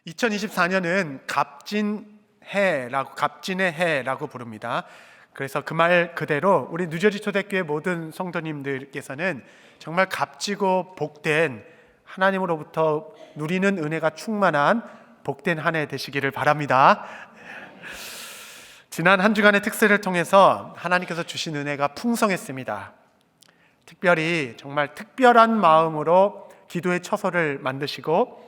2024년은 갑진의 해라고 부릅니다. 그래서 그 말 그대로 우리 뉴저지 초대교회 모든 성도님들께서는 정말 값지고 복된, 하나님으로부터 누리는 은혜가 충만한 복된 한 해 되시기를 바랍니다. 지난 한 주간의 특세를 통해서 하나님께서 주신 은혜가 풍성했습니다. 특별히 정말 특별한 마음으로 기도의 처소를 만드시고,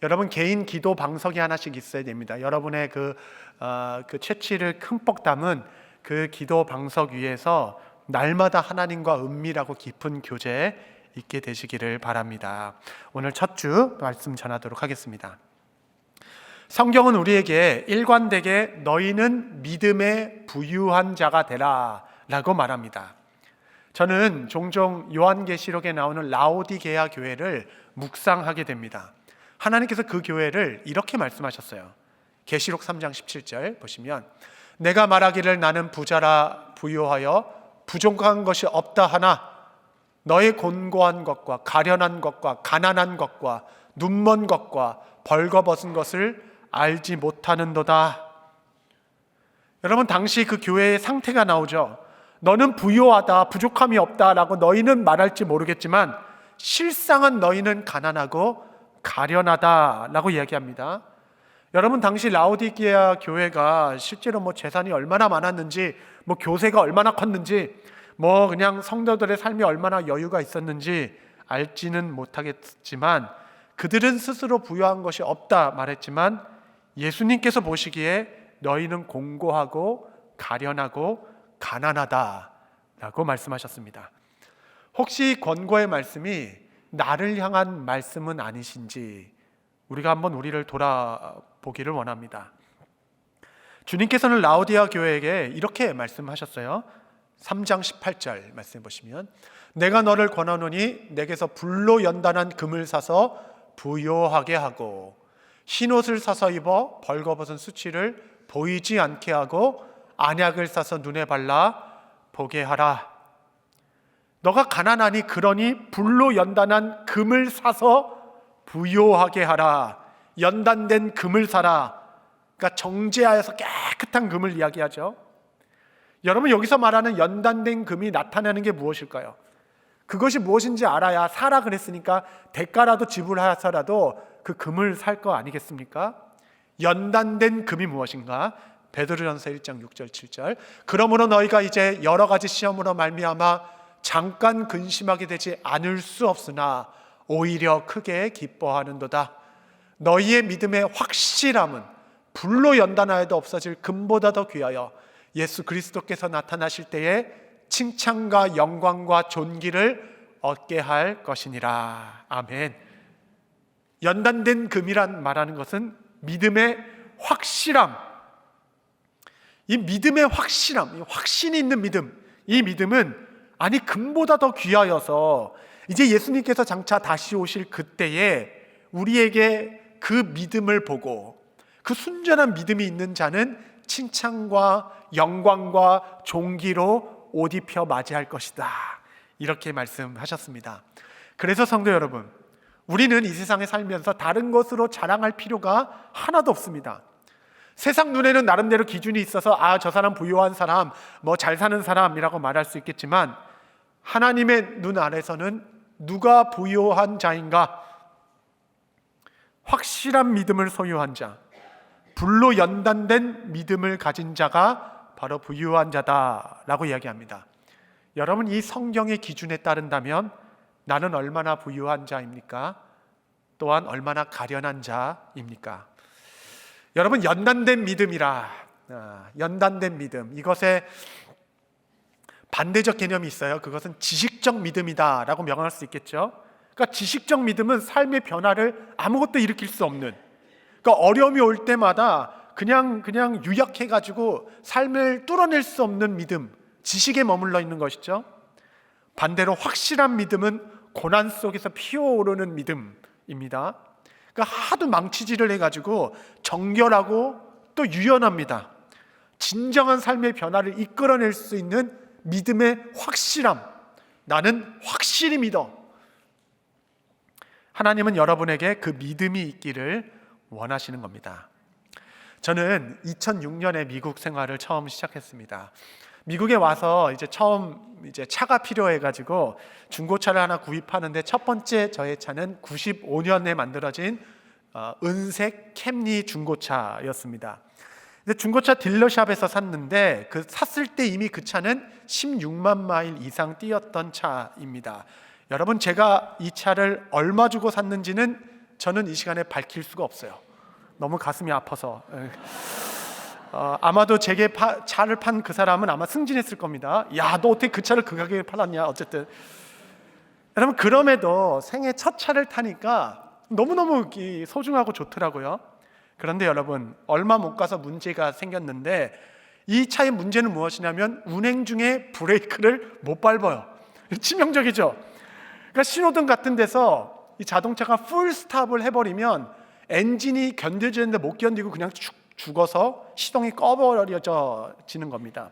여러분 개인 기도 방석이 하나씩 있어야 됩니다. 여러분의 그 채취를 흠뻑 담은 그 기도 방석 위에서 날마다 하나님과 은밀하고 깊은 교제 있게 되시기를 바랍니다. 오늘 첫 주 말씀 전하도록 하겠습니다. 성경은 우리에게 일관되게 너희는 믿음에 부유한 자가 되라 라고 말합니다. 저는 종종 요한계시록에 나오는 라오디게아 교회를 묵상하게 됩니다. 하나님께서 그 교회를 이렇게 말씀하셨어요. 계시록 3장 17절 보시면, 내가 말하기를 나는 부자라 부유하여 부족한 것이 없다 하나 너의 곤고한 것과 가련한 것과 가난한 것과 눈먼 것과 벌거벗은 것을 알지 못하는도다. 여러분, 당시 그 교회의 상태가 나오죠. 너는 부유하다, 부족함이 없다라고 너희는 말할지 모르겠지만 실상은 너희는 가난하고 가련하다라고 이야기합니다. 여러분, 당시 라오디게아 교회가 실제로 재산이 얼마나 많았는지, 교세가 얼마나 컸는지, 그냥 성도들의 삶이 얼마나 여유가 있었는지 알지는 못하겠지만 그들은 스스로 부유한 것이 없다 말했지만 예수님께서 보시기에 너희는 공고하고 가련하고 가난하다라고 말씀하셨습니다. 혹시 권고의 말씀이 나를 향한 말씀은 아니신지 우리가 한번 우리를 돌아보기를 원합니다. 주님께서는 라오디게아 교회에게 이렇게 말씀하셨어요. 3장 18절 말씀 보시면, 내가 너를 권하노니 내게서 불로 연단한 금을 사서 부요하게 하고 흰옷을 사서 입어 벌거벗은 수치를 보이지 않게 하고 안약을 사서 눈에 발라 보게 하라. 너가 가난하니 그러니 불로 연단한 금을 사서 부요하게 하라. 연단된 금을 사라. 그러니까 정제하여서 깨끗한 금을 이야기하죠. 여러분, 여기서 말하는 연단된 금이 나타내는 게 무엇일까요? 그것이 무엇인지 알아야 사라 그랬으니까 대가라도 지불하여서라도 그 금을 살 거 아니겠습니까? 연단된 금이 무엇인가? 베드로전서 1장 6절 7절, 그러므로 너희가 이제 여러 가지 시험으로 말미암아 잠깐 근심하게 되지 않을 수 없으나 오히려 크게 기뻐하는도다. 너희의 믿음의 확실함은 불로 연단하여도 없어질 금보다 더 귀하여 예수 그리스도께서 나타나실 때에 칭찬과 영광과 존귀를 얻게 할 것이니라. 아멘. 연단된 금이란 말하는 것은 믿음의 확실함, 이 믿음의 확실함, 확신이 있는 믿음, 이 믿음은 아니 금보다 더 귀하여서 이제 예수님께서 장차 다시 오실 그때에 우리에게 그 믿음을 보고 그 순전한 믿음이 있는 자는 칭찬과 영광과 존귀로 옷 입혀 맞이할 것이다, 이렇게 말씀하셨습니다. 그래서 성도 여러분, 우리는 이 세상에 살면서 다른 것으로 자랑할 필요가 하나도 없습니다. 세상 눈에는 나름대로 기준이 있어서 저 사람 부유한 사람, 잘 사는 사람이라고 말할 수 있겠지만 하나님의 눈 아래서는 누가 부유한 자인가? 확실한 믿음을 소유한 자, 불로 연단된 믿음을 가진 자가 바로 부유한 자다라고 이야기합니다. 여러분, 이 성경의 기준에 따른다면 나는 얼마나 부유한 자입니까? 또한 얼마나 가련한 자입니까? 여러분, 연단된 믿음이라, 연단된 믿음, 이것에 반대적 개념이 있어요. 그것은 지식적 믿음이다 라고 명할 수 있겠죠. 그러니까 지식적 믿음은 삶의 변화를 아무것도 일으킬 수 없는, 그러니까 어려움이 올 때마다 그냥 유약해가지고 삶을 뚫어낼 수 없는 믿음, 지식에 머물러 있는 것이죠. 반대로 확실한 믿음은 고난 속에서 피어오르는 믿음입니다. 그러니까 하도 망치질을 해가지고 정결하고 또 유연합니다. 진정한 삶의 변화를 이끌어낼 수 있는 믿음의 확실함, 나는 확실히 믿어. 하나님은 여러분에게 그 믿음이 있기를 원하시는 겁니다. 저는 2006년에 미국 생활을 처음 시작했습니다. 미국에 와서 처음 차가 필요해가지고 중고차를 하나 구입하는데 첫 번째 저의 차는 95년에 만들어진 은색 캠리 중고차였습니다. 근데 중고차 딜러샵에서 샀는데 샀을 때 이미 그 차는 16만 마일 이상 뛰었던 차입니다. 여러분, 제가 이 차를 얼마 주고 샀는지는 저는 이 시간에 밝힐 수가 없어요. 너무 가슴이 아파서. 아마도 제게 차를 판 그 사람은 아마 승진했을 겁니다. 야, 너 어떻게 그 차를 그 가격에 팔았냐. 어쨌든 여러분, 그럼에도 생애 첫 차를 타니까 너무너무 소중하고 좋더라고요. 그런데 여러분, 얼마 못 가서 문제가 생겼는데 이 차의 문제는 무엇이냐면 운행 중에 브레이크를 못 밟아요. 치명적이죠. 그러니까 신호등 같은 데서 이 자동차가 풀 스탑을 해버리면 엔진이 견뎌지는데 못 견디고 그냥 죽어서 시동이 꺼버려지는 겁니다.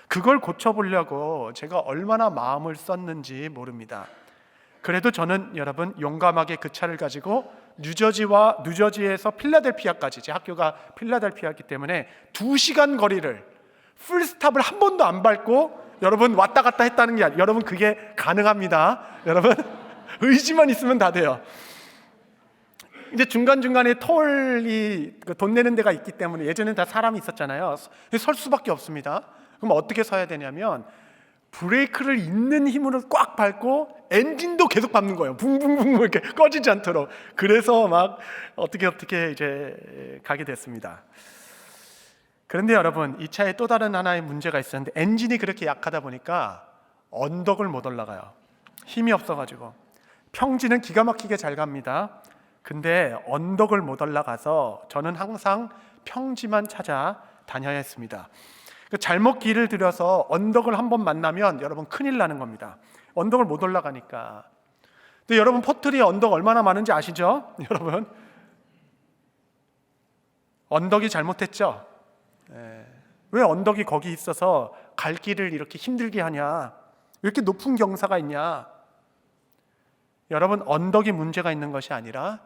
그걸 고쳐보려고 제가 얼마나 마음을 썼는지 모릅니다. 그래도 저는 여러분 용감하게 그 차를 가지고 뉴저지에서 필라델피아까지, 제 학교가 필라델피아였기 때문에 2시간 거리를 풀스탑을 한 번도 안 밟고 여러분 왔다 갔다 했다는 게 아니에요. 여러분, 그게 가능합니다. 여러분, 의지만 있으면 다 돼요. 이제 중간중간에 톨이 돈 내는 데가 있기 때문에 예전엔 다 사람이 있었잖아요. 설 수밖에 없습니다. 그럼 어떻게 서야 되냐면 브레이크를 있는 힘으로 꽉 밟고 엔진도 계속 밟는 거예요. 붕붕붕 이렇게 꺼지지 않도록. 그래서 막 어떻게 이제 가게 됐습니다. 그런데 여러분, 이 차에 또 다른 하나의 문제가 있었는데 엔진이 그렇게 약하다 보니까 언덕을 못 올라가요. 힘이 없어가지고. 평지는 기가 막히게 잘 갑니다. 근데 언덕을 못 올라가서 저는 항상 평지만 찾아 다녀야 했습니다. 잘못 길을 들여서 언덕을 한번 만나면 여러분 큰일 나는 겁니다. 언덕을 못 올라가니까. 근데 여러분, 포트리에 언덕 얼마나 많은지 아시죠? 여러분, 언덕이 잘못했죠? 왜 언덕이 거기 있어서 갈 길을 이렇게 힘들게 하냐? 왜 이렇게 높은 경사가 있냐? 여러분, 언덕이 문제가 있는 것이 아니라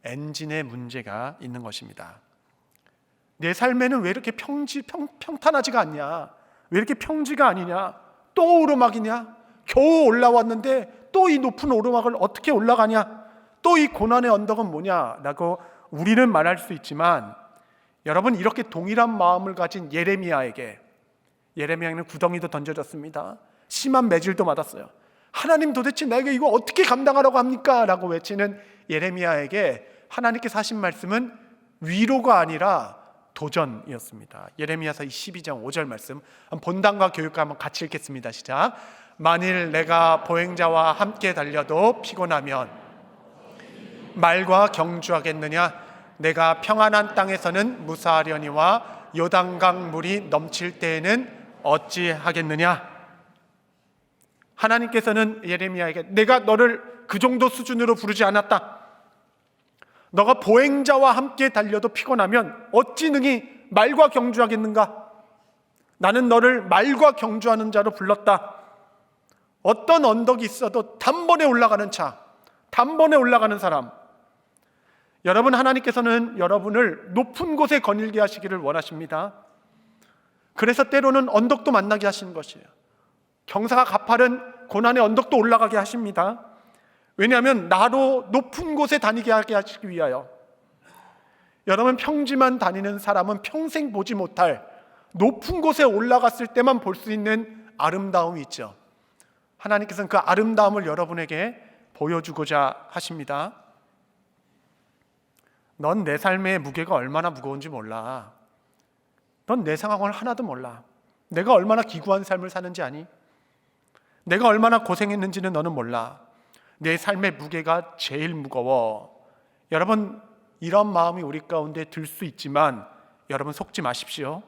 엔진의 문제가 있는 것입니다. 내 삶에는 왜 이렇게 평탄하지가 않냐? 왜 이렇게 평지가 아니냐? 또 오르막이냐? 겨우 올라왔는데 또 이 높은 오르막을 어떻게 올라가냐? 또 이 고난의 언덕은 뭐냐? 라고 우리는 말할 수 있지만 여러분, 이렇게 동일한 마음을 가진 예레미야에는 구덩이도 던져졌습니다. 심한 매질도 맞았어요. 하나님, 도대체 나에게 이거 어떻게 감당하라고 합니까? 라고 외치는 예레미야에게 하나님께서 하신 말씀은 위로가 아니라 도전이었습니다. 예레미야서 12장 5절 말씀, 본당과 교육과 한번 같이 읽겠습니다. 시작. 만일 내가 보행자와 함께 달려도 피곤하면 말과 경주하겠느냐? 내가 평안한 땅에서는 무사하려니와 요단강 물이 넘칠 때에는 어찌하겠느냐? 하나님께서는 예레미야에게 내가 너를 그 정도 수준으로 부르지 않았다. 너가 보행자와 함께 달려도 피곤하면 어찌 능히 말과 경주하겠는가? 나는 너를 말과 경주하는 자로 불렀다. 어떤 언덕이 있어도 단번에 올라가는 차, 단번에 올라가는 사람. 여러분, 하나님께서는 여러분을 높은 곳에 거닐게 하시기를 원하십니다. 그래서 때로는 언덕도 만나게 하시는 것이에요. 경사가 가파른 고난의 언덕도 올라가게 하십니다. 왜냐하면 나로 높은 곳에 다니게 하게 하시기 위하여. 여러분, 평지만 다니는 사람은 평생 보지 못할 높은 곳에 올라갔을 때만 볼 수 있는 아름다움이 있죠. 하나님께서는 그 아름다움을 여러분에게 보여주고자 하십니다. 넌 내 삶의 무게가 얼마나 무거운지 몰라. 넌 내 상황을 하나도 몰라. 내가 얼마나 기구한 삶을 사는지 아니? 내가 얼마나 고생했는지는 너는 몰라. 내 삶의 무게가 제일 무거워. 여러분, 이런 마음이 우리 가운데 들 수 있지만 여러분, 속지 마십시오.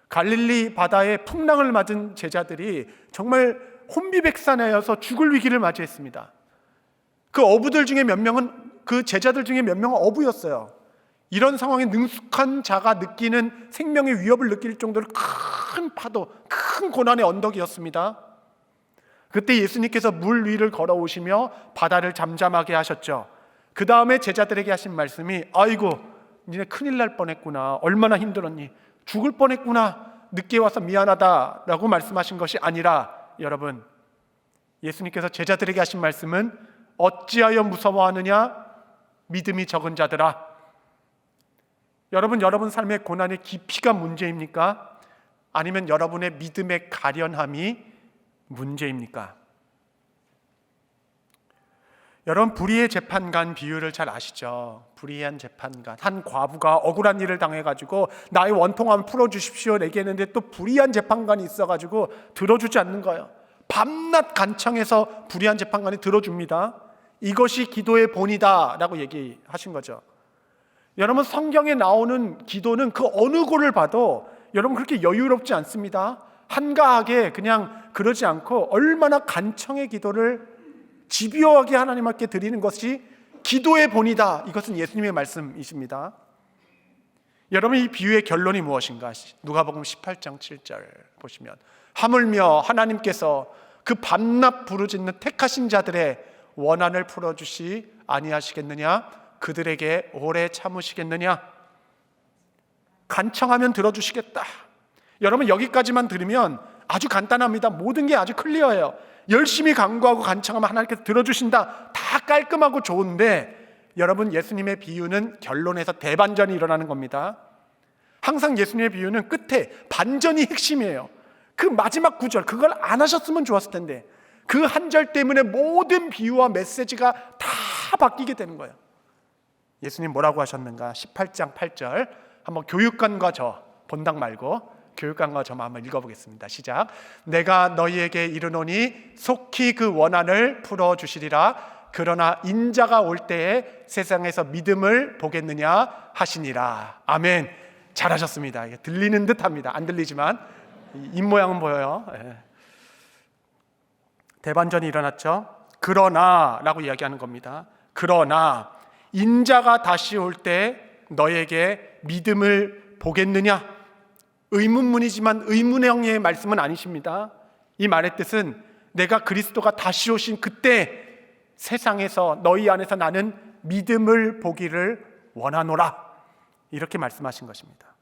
갈릴리 바다에 풍랑을 맞은 제자들이 정말 혼비백산하여서 죽을 위기를 맞이했습니다. 그 어부들 중에 몇 명은, 그 제자들 중에 몇 명은 어부였어요. 이런 상황에 능숙한 자가 느끼는 생명의 위협을 느낄 정도로 큰 파도, 큰 고난의 언덕이었습니다. 그때 예수님께서 물 위를 걸어오시며 바다를 잠잠하게 하셨죠. 그 다음에 제자들에게 하신 말씀이 아이고 니네 큰일 날 뻔했구나, 얼마나 힘들었니, 죽을 뻔했구나, 늦게 와서 미안하다라고 말씀하신 것이 아니라, 여러분, 예수님께서 제자들에게 하신 말씀은 어찌하여 무서워하느냐 믿음이 적은 자들아. 여러분 삶의 고난의 깊이가 문제입니까? 아니면 여러분의 믿음의 가련함이 문제입니까? 여러분, 불의의 재판관 비유를 잘 아시죠? 불의한 재판관, 한 과부가 억울한 일을 당해가지고 나의 원통함을 풀어주십시오 얘기했는데 또 불의한 재판관이 있어가지고 들어주지 않는 거예요. 밤낮 간청해서 불의한 재판관이 들어줍니다. 이것이 기도의 본이다 라고 얘기하신 거죠. 여러분, 성경에 나오는 기도는 그 어느 곳을 봐도 여러분 그렇게 여유롭지 않습니다. 한가하게 그냥 그러지 않고 얼마나 간청의 기도를 집요하게 하나님 앞에 드리는 것이 기도의 본이다. 이것은 예수님의 말씀이십니다. 여러분, 이 비유의 결론이 무엇인가? 누가복음 18장 7절 보시면 하물며 하나님께서 그 밤낮 부르짖는 택하신 자들의 원한을 풀어주시 아니하시겠느냐? 그들에게 오래 참으시겠느냐? 간청하면 들어주시겠다. 여러분, 여기까지만 들으면 아주 간단합니다. 모든 게 아주 클리어해요. 열심히 간구하고 간청하면 하나님께서 들어주신다. 다 깔끔하고 좋은데, 여러분, 예수님의 비유는 결론에서 대반전이 일어나는 겁니다. 항상 예수님의 비유는 끝에 반전이 핵심이에요. 그 마지막 구절, 그걸 안 하셨으면 좋았을 텐데 그 한 절 때문에 모든 비유와 메시지가 다 바뀌게 되는 거예요. 예수님 뭐라고 하셨는가? 18장 8절 한번 교육관과 저, 본당 말고 교육관과 저만 한번 읽어보겠습니다. 시작. 내가 너희에게 이르노니 속히 그 원한을 풀어주시리라. 그러나 인자가 올 때에 세상에서 믿음을 보겠느냐 하시니라. 아멘. 잘하셨습니다. 들리는 듯합니다. 안 들리지만 입모양은 보여요. 대반전이 일어났죠. 그러나 라고 이야기하는 겁니다. 그러나 인자가 다시 올 때 너에게 믿음을 보겠느냐? 의문문이지만 의문형의 말씀은 아니십니다. 이 말의 뜻은 내가 그리스도가 다시 오신 그때 세상에서 너희 안에서 나는 믿음을 보기를 원하노라, 이렇게 말씀하신 것입니다.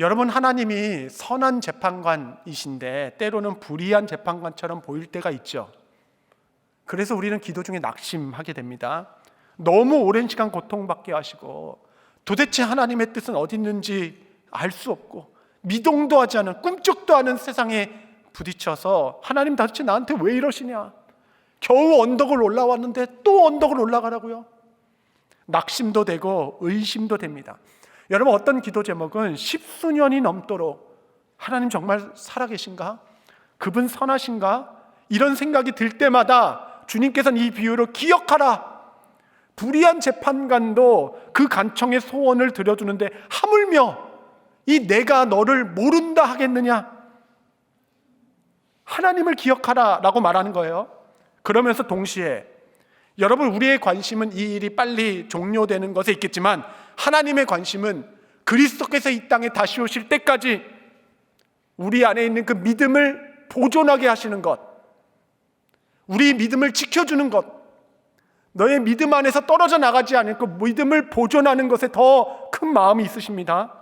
여러분, 하나님이 선한 재판관이신데 때로는 불의한 재판관처럼 보일 때가 있죠. 그래서 우리는 기도 중에 낙심하게 됩니다. 너무 오랜 시간 고통받게 하시고 도대체 하나님의 뜻은 어디 있는지 알 수 없고 미동도 하지 않은, 꿈쩍도 않은 세상에 부딪혀서 하나님 도대체 나한테 왜 이러시냐, 겨우 언덕을 올라왔는데 또 언덕을 올라가라고요? 낙심도 되고 의심도 됩니다. 여러분, 어떤 기도 제목은 십수년이 넘도록 하나님 정말 살아계신가? 그분 선하신가? 이런 생각이 들 때마다 주님께서는 이 비유로 기억하라. 불의한 재판관도 그 간청의 소원을 들여주는데 하물며 이 내가 너를 모른다 하겠느냐? 하나님을 기억하라 라고 말하는 거예요. 그러면서 동시에 여러분, 우리의 관심은 이 일이 빨리 종료되는 것에 있겠지만 하나님의 관심은 그리스도께서 이 땅에 다시 오실 때까지 우리 안에 있는 그 믿음을 보존하게 하시는 것, 우리 믿음을 지켜주는 것, 너의 믿음 안에서 떨어져 나가지 않을 그 믿음을 보존하는 것에 더 큰 마음이 있으십니다.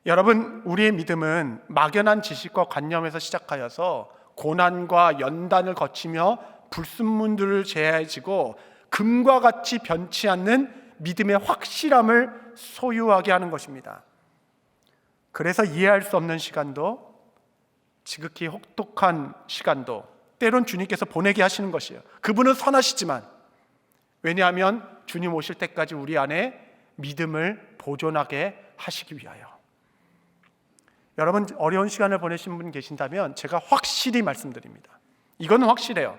여러분, 우리의 믿음은 막연한 지식과 관념에서 시작하여서 고난과 연단을 거치며 불순물들을 제해지고 금과 같이 변치 않는 믿음의 확실함을 소유하게 하는 것입니다. 그래서 이해할 수 없는 시간도, 지극히 혹독한 시간도 때론 주님께서 보내게 하시는 것이에요. 그분은 선하시지만, 왜냐하면 주님 오실 때까지 우리 안에 믿음을 보존하게 하시기 위하여. 여러분, 어려운 시간을 보내신 분 계신다면 제가 확실히 말씀드립니다. 이건 확실해요.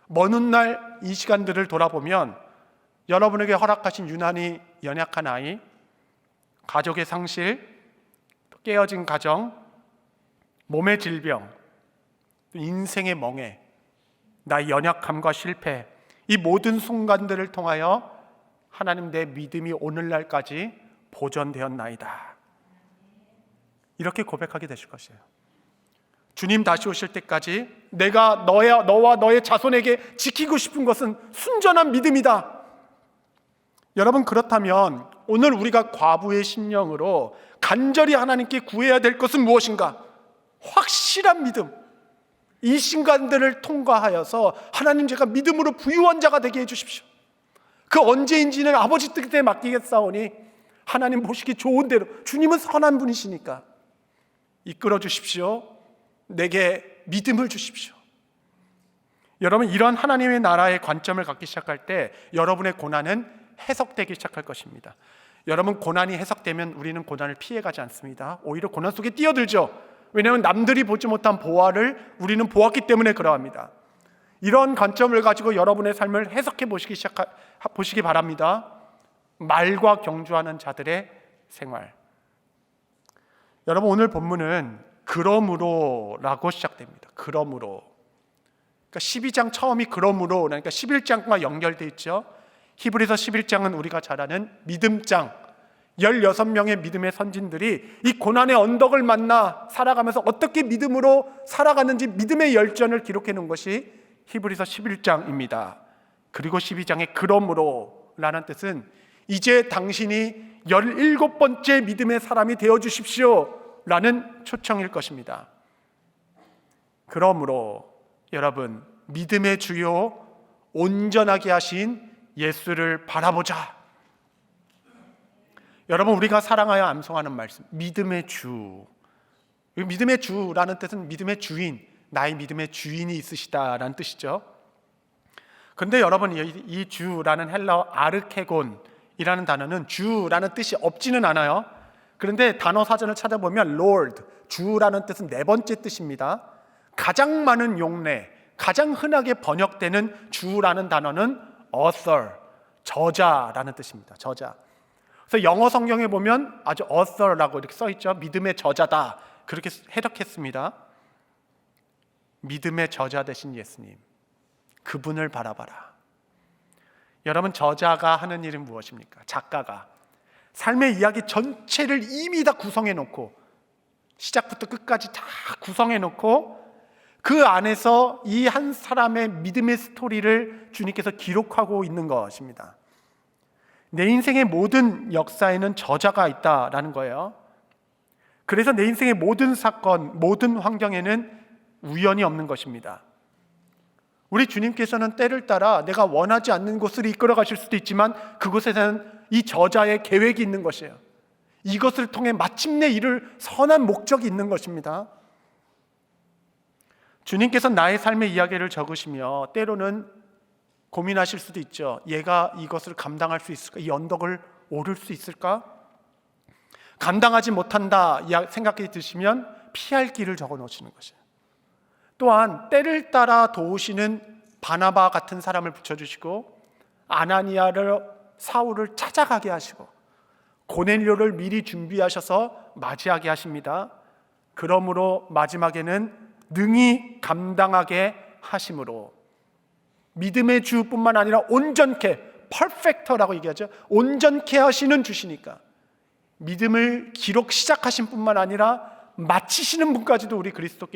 먼 훗날 이 시간들을 돌아보면 여러분에게 허락하신 유난히 연약한 아이, 가족의 상실, 깨어진 가정, 몸의 질병, 인생의 멍해, 나의 연약함과 실패, 이 모든 순간들을 통하여 하나님, 내 믿음이 오늘날까지 보존되었나이다, 이렇게 고백하게 되실 것이에요. 주님 다시 오실 때까지 내가 너와 너의 자손에게 지키고 싶은 것은 순전한 믿음이다. 여러분, 그렇다면 오늘 우리가 과부의 심령으로 간절히 하나님께 구해야 될 것은 무엇인가? 확실한 믿음. 이 순간들을 통과하여서 하나님, 제가 믿음으로 부유한 자가 되게 해주십시오. 그 언제인지는 아버지 뜻에 맡기겠사오니 하나님 보시기 좋은 대로, 주님은 선한 분이시니까 이끌어 주십시오. 내게 믿음을 주십시오. 여러분, 이런 하나님의 나라의 관점을 갖기 시작할 때 여러분의 고난은 해석되기 시작할 것입니다. 여러분, 고난이 해석되면 우리는 고난을 피해가지 않습니다. 오히려 고난 속에 뛰어들죠. 왜냐하면 남들이 보지 못한 보화를 우리는 보았기 때문에 그러합니다. 이런 관점을 가지고 여러분의 삶을 해석해 보시기 바랍니다. 말과 경주하는 자들의 생활. 여러분, 오늘 본문은 그러므로라고 시작됩니다. 그러므로. 그러니까 12장 처음이 그러므로, 그러니까 11장과 연결되어 있죠. 히브리서 11장은 우리가 잘 아는 믿음장. 16명의 믿음의 선진들이 이 고난의 언덕을 만나 살아가면서 어떻게 믿음으로 살아가는지 믿음의 열전을 기록해 놓은 것이 히브리서 11장입니다. 그리고 12장의 그러므로라는 뜻은 이제 당신이 17번째 믿음의 사람이 되어 주십시오 라는 초청일 것입니다. 그러므로 여러분, 믿음의 주요 온전하게 하신 예수를 바라보자. 여러분, 우리가 사랑하여 암송하는 말씀, 믿음의 주. 믿음의 주라는 뜻은 믿음의 주인, 나의 믿음의 주인이 있으시다라는 뜻이죠. 그런데 여러분, 이 주라는 헬라어 아르케곤이라는 단어는 주라는 뜻이 없지는 않아요. 그런데 단어 사전을 찾아보면 Lord, 주라는 뜻은 네 번째 뜻입니다. 가장 많은 용례, 가장 흔하게 번역되는 주라는 단어는 author, 저자라는 뜻입니다. 저자. 그래서 영어 성경에 보면 아주 author라고 이렇게 써 있죠. 믿음의 저자다, 그렇게 해석했습니다. 믿음의 저자 되신 예수님, 그분을 바라봐라. 여러분, 저자가 하는 일은 무엇입니까? 작가가 삶의 이야기 전체를 이미 다 구성해 놓고, 시작부터 끝까지 다 구성해 놓고 그 안에서 이 한 사람의 믿음의 스토리를 주님께서 기록하고 있는 것입니다. 내 인생의 모든 역사에는 저자가 있다라는 거예요. 그래서 내 인생의 모든 사건, 모든 환경에는 우연이 없는 것입니다. 우리 주님께서는 때를 따라 내가 원하지 않는 곳으로 이끌어 가실 수도 있지만 그곳에는 이 저자의 계획이 있는 것이에요. 이것을 통해 마침내 이룰 선한 목적이 있는 것입니다. 주님께서 나의 삶의 이야기를 적으시며 때로는 고민하실 수도 있죠. 얘가 이것을 감당할 수 있을까? 이 언덕을 오를 수 있을까? 감당하지 못한다 생각이 드시면 피할 길을 적어 놓으시는 것이에요. 또한 때를 따라 도우시는 바나바 같은 사람을 붙여주시고 아나니아를, 사울을 찾아가게 하시고 고넬료를 미리 준비하셔서 맞이하게 하십니다. 그러므로 마지막에는 능히 감당하게 하심으로 믿음의 주뿐만 아니라 온전케, 퍼펙터라고 얘기하죠. 온전케 하시는 주시니까 믿음을 기록 시작하신 뿐만 아니라 마치시는 분까지도 우리 그리스도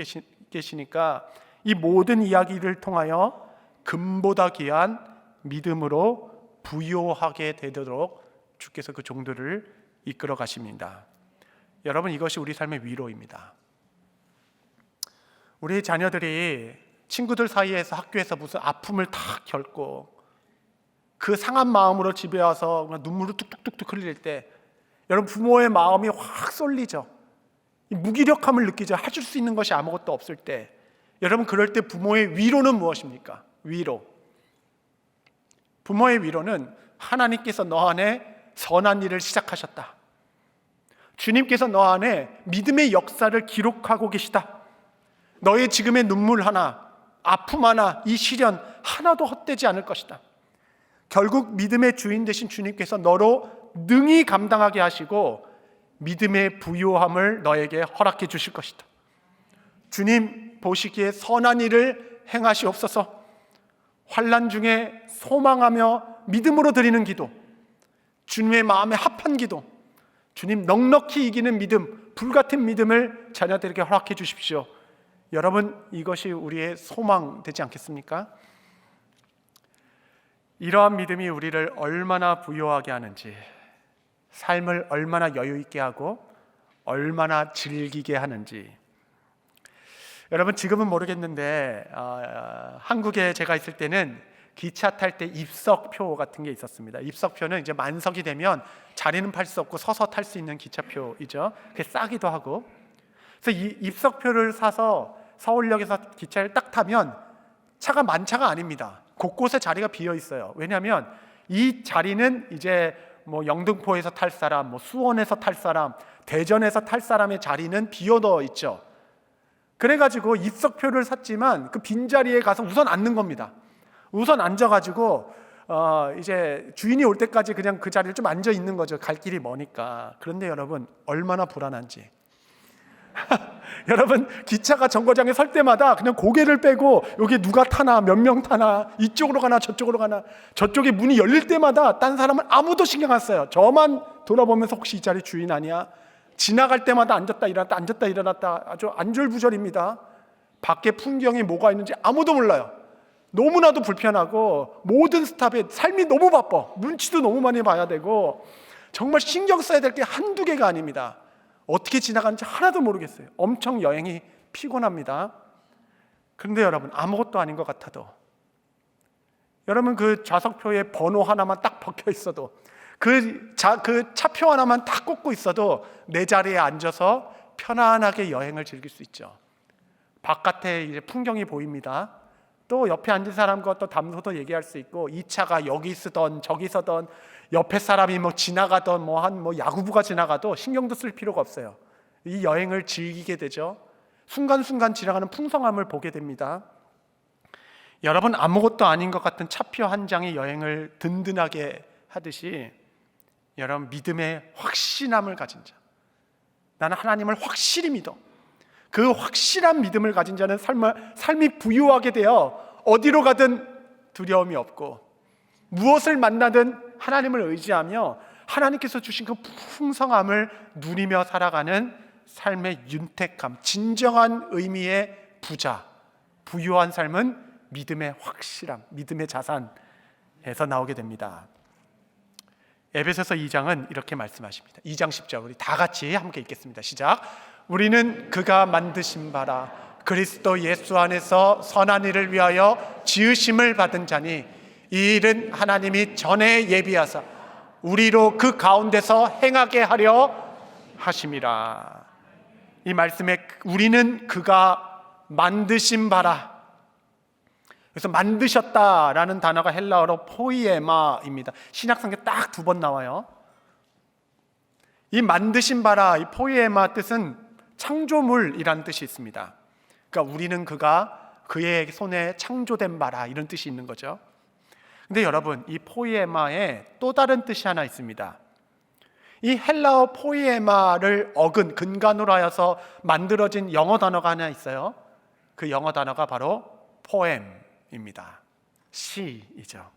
계시니까 이 모든 이야기를 통하여 금보다 귀한 믿음으로 부요하게 되도록 주께서 그 종들을 이끌어 가십니다. 여러분, 이것이 우리 삶의 위로입니다. 우리 자녀들이 친구들 사이에서, 학교에서 무슨 아픔을 탁 겪고 그 상한 마음으로 집에 와서 눈물을 뚝뚝뚝 흘릴 때 여러분, 부모의 마음이 확 쏠리죠. 무기력함을 느끼죠. 해줄 수 있는 것이 아무것도 없을 때. 여러분, 그럴 때 부모의 위로는 무엇입니까? 위로. 부모의 위로는 하나님께서 너 안에 선한 일을 시작하셨다. 주님께서 너 안에 믿음의 역사를 기록하고 계시다. 너의 지금의 눈물 하나, 아픔 하나, 이 시련 하나도 헛되지 않을 것이다. 결국 믿음의 주인 되신 주님께서 너로 능히 감당하게 하시고 믿음의 부요함을 너에게 허락해 주실 것이다. 주님 보시기에 선한 일을 행하시옵소서. 환난 중에 소망하며 믿음으로 드리는 기도, 주님의 마음에 합한 기도, 주님 넉넉히 이기는 믿음, 불같은 믿음을 자녀들에게 허락해 주십시오. 여러분, 이것이 우리의 소망 되지 않겠습니까? 이러한 믿음이 우리를 얼마나 부유하게 하는지, 삶을 얼마나 여유 있게 하고 얼마나 즐기게 하는지. 여러분, 지금은 모르겠는데 한국에 제가 있을 때는 기차 탈 때 입석표 같은 게 있었습니다. 입석표는 이제 만석이 되면 자리는 팔 수 없고 서서 탈 수 있는 기차표이죠. 그게 싸기도 하고. 그래서 이 입석표를 사서 서울역에서 기차를 딱 타면 차가 만차가 아닙니다. 곳곳에 자리가 비어 있어요. 왜냐하면 이 자리는 이제 뭐 영등포에서 탈 사람, 뭐 수원에서 탈 사람, 대전에서 탈 사람의 자리는 비어 넣어 있죠. 그래가지고 입석표를 샀지만 그 빈자리에 가서 우선 앉는 겁니다. 우선 앉아가지고 이제 주인이 올 때까지 그냥 그 자리를 좀 앉아 있는 거죠. 갈 길이 머니까. 그런데 여러분, 얼마나 불안한지. 여러분, 기차가 정거장에 설 때마다 그냥 고개를 빼고 여기 누가 타나, 몇 명 타나, 이쪽으로 가나 저쪽으로 가나, 저쪽에 문이 열릴 때마다 딴 사람은 아무도 신경 안 써요. 저만 돌아보면서 혹시 이 자리 주인 아니야? 지나갈 때마다 앉았다 일어났다 앉았다 일어났다, 아주 안절부절입니다. 밖에 풍경이 뭐가 있는지 아무도 몰라요. 너무나도 불편하고 모든 스탑에 삶이 너무 바빠. 눈치도 너무 많이 봐야 되고 정말 신경 써야 될 게 한두 개가 아닙니다. 어떻게 지나가는지 하나도 모르겠어요. 엄청 여행이 피곤합니다. 그런데 여러분, 아무것도 아닌 것 같아도, 여러분 그 좌석표에 번호 하나만 딱 박혀 있어도, 그 차표 하나만 딱 꽂고 있어도 내 자리에 앉아서 편안하게 여행을 즐길 수 있죠. 바깥에 이제 풍경이 보입니다. 또 옆에 앉은 사람과 또 담소도 얘기할 수 있고, 이 차가 여기 쓰던 저기 서던 옆에 사람이 뭐 지나가던 뭐 야구부가 지나가도 신경도 쓸 필요가 없어요. 이 여행을 즐기게 되죠. 순간순간 지나가는 풍성함을 보게 됩니다. 여러분, 아무것도 아닌 것 같은 차표 한 장이 여행을 든든하게 하듯이 여러분, 믿음의 확신함을 가진 자, 나는 하나님을 확실히 믿어, 그 확실한 믿음을 가진 자는 삶이 부유하게 되어 어디로 가든 두려움이 없고 무엇을 만나든 하나님을 의지하며 하나님께서 주신 그 풍성함을 누리며 살아가는 삶의 윤택함, 진정한 의미의 부자, 부유한 삶은 믿음의 확실함, 믿음의 자산에서 나오게 됩니다. 에베소서 2장은 이렇게 말씀하십니다. 2장 10절 우리 다 같이 함께 읽겠습니다. 시작. 우리는 그가 만드신 바라 그리스도 예수 안에서 선한 일을 위하여 지으심을 받은 자니 이 일은 하나님이 전에 예비하사 우리로 그 가운데서 행하게 하려 하심이라. 이 말씀에 우리는 그가 만드신 바라, 그래서 만드셨다라는 단어가 헬라어로 포이에마입니다. 신약성경에 딱 2번 나와요. 이 만드신 바라, 이 포이에마 뜻은 창조물이라는 뜻이 있습니다. 그러니까 우리는 그의 손에 창조된 바라, 이런 뜻이 있는 거죠. 근데 여러분, 이 포이에마에 또 다른 뜻이 하나 있습니다. 이 헬라어 포이에마를 근간으로 하여서 만들어진 영어 단어가 하나 있어요. 그 영어 단어가 바로 포엠입니다. 시이죠.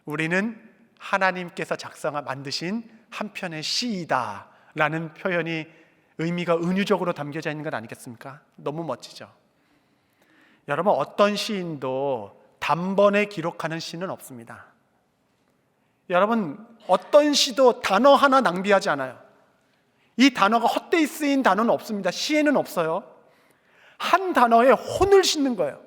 우리는 하나님께서 만드신 한 편의 시이다 라는 표현이 의미가 은유적으로 담겨져 있는 것 아니겠습니까? 너무 멋지죠. 여러분, 어떤 시인도 단번에 기록하는 시는 없습니다. 여러분, 어떤 시도 단어 하나 낭비하지 않아요. 이 단어가 헛되이 쓰인 단어는 없습니다. 시에는 없어요. 한 단어에 혼을 싣는 거예요.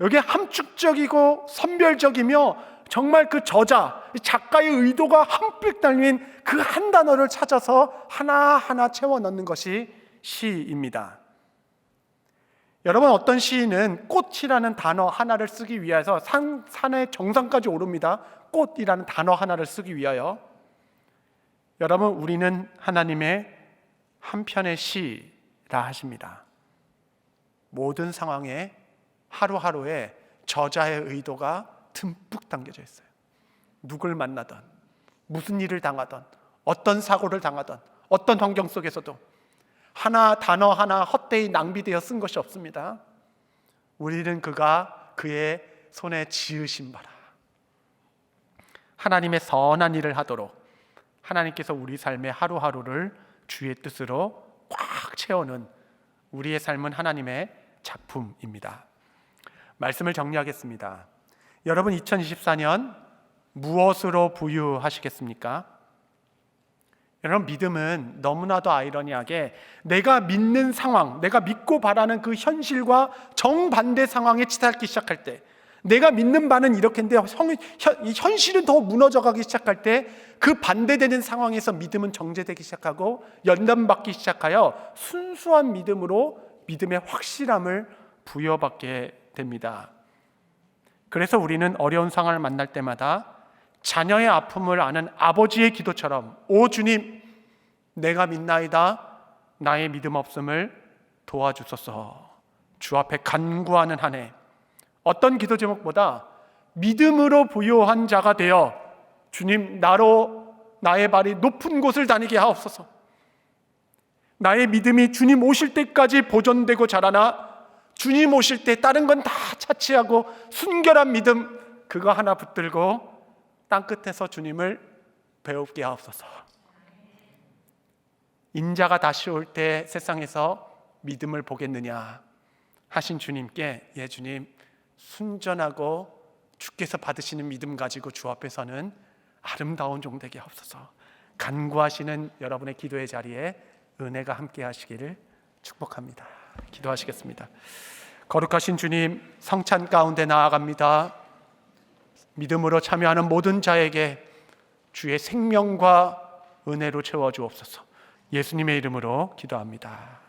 여기에 함축적이고 선별적이며 정말 그 작가의 의도가 한뿔 달린 그 한 단어를 찾아서 하나하나 채워 넣는 것이 시입니다. 여러분, 어떤 시인은 꽃이라는 단어 하나를 쓰기 위해서 산의 정상까지 오릅니다. 꽃이라는 단어 하나를 쓰기 위하여. 여러분, 우리는 하나님의 한 편의 시라 하십니다. 모든 상황에 하루하루에 저자의 의도가 듬뿍 담겨져 있어요. 누굴 만나든, 무슨 일을 당하든, 어떤 사고를 당하든, 어떤 환경 속에서도 단어 하나 헛되이 낭비되어 쓴 것이 없습니다. 우리는 그의 손에 지으신 바라. 하나님의 선한 일을 하도록 하나님께서 우리 삶의 하루하루를 주의 뜻으로 꽉 채우는 우리의 삶은 하나님의 작품입니다. 말씀을 정리하겠습니다. 여러분 2024년 무엇으로 부유하시겠습니까? 여러분 믿음은 너무나도 아이러니하게 내가 믿는 상황, 내가 믿고 바라는 그 현실과 정반대 상황에 치닫기 시작할 때, 내가 믿는 바는 이렇게인데 현실은 더 무너져가기 시작할 때 그 반대되는 상황에서 믿음은 정제되기 시작하고 연단받기 시작하여 순수한 믿음으로 믿음의 확실함을 부여받게 됩니다. 그래서 우리는 어려운 상황을 만날 때마다 자녀의 아픔을 아는 아버지의 기도처럼 오 주님, 내가 믿나이다. 나의 믿음 없음을 도와주소서. 주 앞에 간구하는 한 해, 어떤 기도 제목보다 믿음으로 부요한 자가 되어 주님, 나로 나의 발이 높은 곳을 다니게 하옵소서. 나의 믿음이 주님 오실 때까지 보존되고 자라나 주님 오실 때 다른 건 다 차치하고 순결한 믿음 그거 하나 붙들고 땅끝에서 주님을 배우게 하옵소서. 인자가 다시 올 때 세상에서 믿음을 보겠느냐 하신 주님께, 예 주님, 순전하고 주께서 받으시는 믿음 가지고 주 앞에서는 아름다운 종 되게 하옵소서. 간구하시는 여러분의 기도의 자리에 은혜가 함께 하시기를 축복합니다. 기도하시겠습니다. 거룩하신 주님, 성찬 가운데 나아갑니다. 믿음으로 참여하는 모든 자에게 주의 생명과 은혜로 채워주옵소서. 예수님의 이름으로 기도합니다.